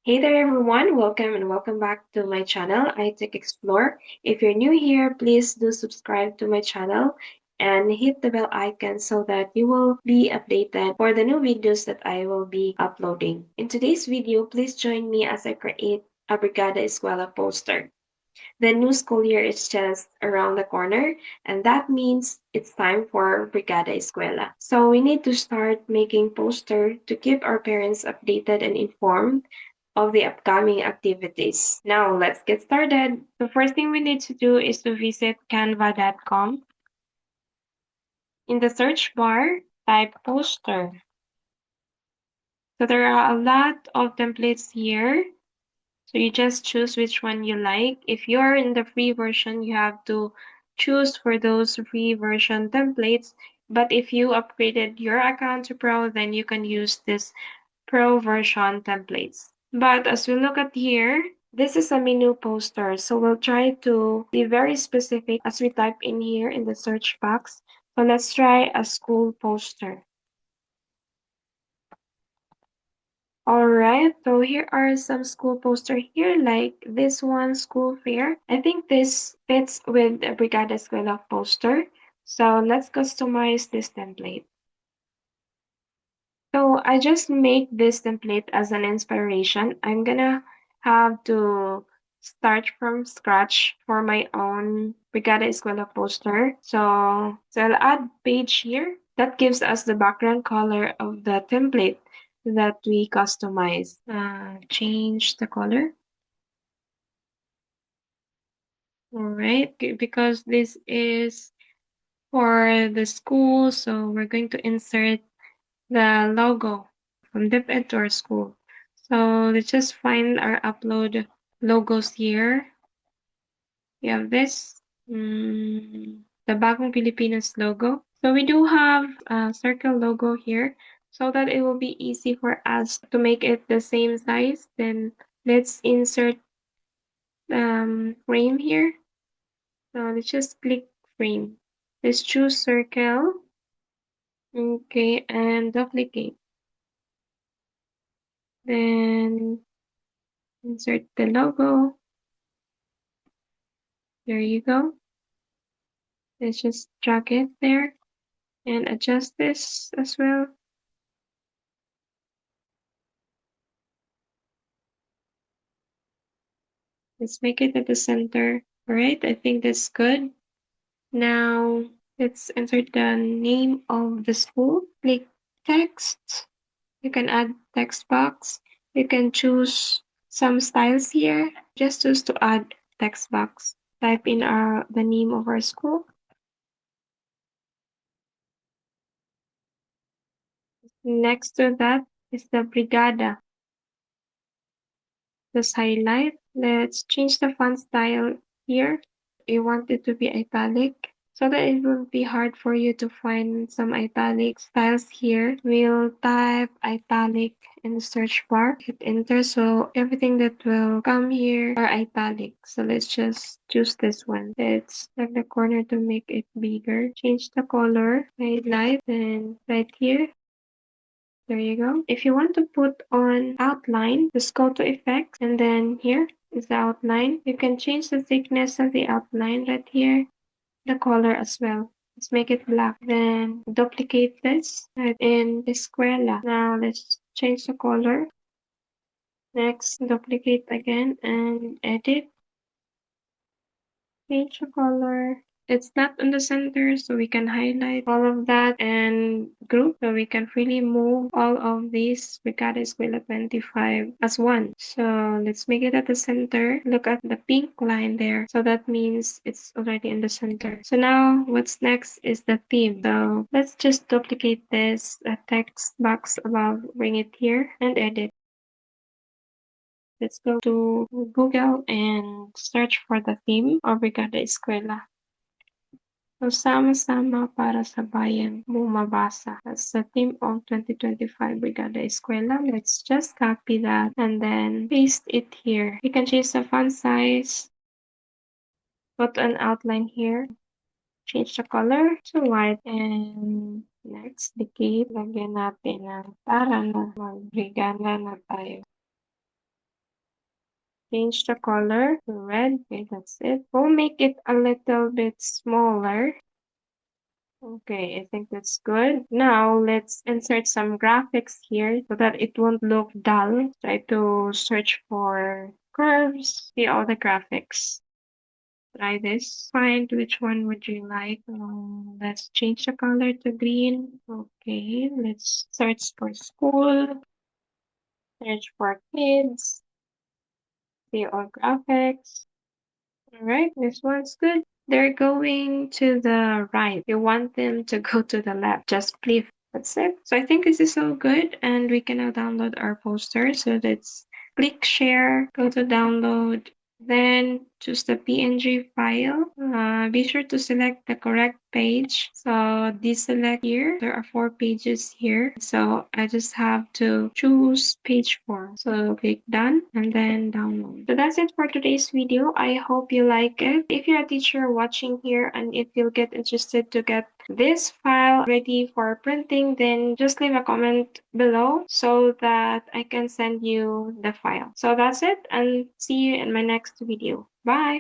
Hey there everyone, welcome and welcome back to my channel, iTech Explore. If you're new here, please do subscribe to my channel and hit the bell icon so that you will be updated for the new videos that I will be uploading. In today's video, please join me as I create a Brigada Escuela poster. The new school year is just around the corner, and that means it's time for Brigada Escuela. So we need to start making poster to keep our parents updated and informed of the upcoming activities. Now let's get started. The first thing we need to do is to visit canva.com. In the search bar, type poster. So there are a lot of templates here. So you just choose which one you like. If you're in the free version, you have to choose for those free version templates. But if you upgraded your account to Pro, then you can use this Pro version templates. But as we look at here, this is a menu poster. So we'll try to be very specific as we type in here in the search box. So let's try a school poster. Alright, so here are some school poster here, like this one, school fair. I think this fits with the Brigada Escuela poster. So let's customize this template. So I just make this template as an inspiration. I'm gonna have to start from scratch for my own Brigada Escuela poster. So I'll add page here. That gives us the background color of the template that we customize. Change the color. All right, because this is for the school, so we're going to insert the logo from DepEd to our school. So let's just find our upload logos here. We have this, the Bagong Pilipinas logo. So we do have a circle logo here so that it will be easy for us to make it the same size. Then let's insert frame here. So let's just click frame. Let's choose circle. Okay, and duplicate. Then insert the logo. There you go. Let's just drag it there and adjust this as well. Let's make it at the center. All right, I think that's good. Now let's insert the name of the school. Click text. You can add text box. You can choose some styles here. Just choose to add text box. Type in the name of our school. Next to that is the Brigada. Just highlight. Let's change the font style here. You want it to be italic so that it will be hard for you to find some italic styles here. We'll type italic in the search bar, hit enter, so everything that will come here are italic. So let's just choose this one. Let's select the corner to make it bigger. Change the color, highlight, and right here. There you go. If you want to put on outline, just go to effects and then here is the outline. You can change the thickness of the outline right here, the color as well. Let's make it black. Then duplicate this right in Escuela. Now let's change the color. Next, duplicate again and edit. Change the color. It's not in the center, so we can highlight all of that and group, so we can freely move all of these Brigada Escuela 25 as one. So let's make it at the center. Look at the pink line there. So that means it's already in the center. So now what's next is the theme. So let's just duplicate this text box above, bring it here and edit. Let's go to Google and search for the theme of Brigada Escuela. So, sama-sama para sa bayan bumabasa. That's the theme of 2025 Brigada Escuela. Let's just copy that and then paste it here. You can change the font size, put an outline here, change the color to white, and next, dikit, lagyan natin ng para na magbrigada na tayo. change the color to red. Okay, that's it. We'll make it a little bit smaller. Okay, I think that's good. Now let's insert some graphics here so that it won't look dull. Try to search for curves, see all the graphics. Try this. Find which one would you like. Let's change the color to green. Okay, let's search for school, search for kids, see all graphics. All right, this one's good. They're going to the right. You want them to go to the left. Just flip. That's it. So I think this is so good, and we can now download our poster. So let's click share, go to download, then choose the PNG file. Be sure to select the correct page. So deselect here. There are 4 pages here. So I just have to choose page 4. So click done and then download. So that's it for today's video. I hope you like it. If you're a teacher watching here and if you'll get interested to get this file ready for printing, then just leave a comment below so that I can send you the file. So that's it, and see you in my next video. Bye!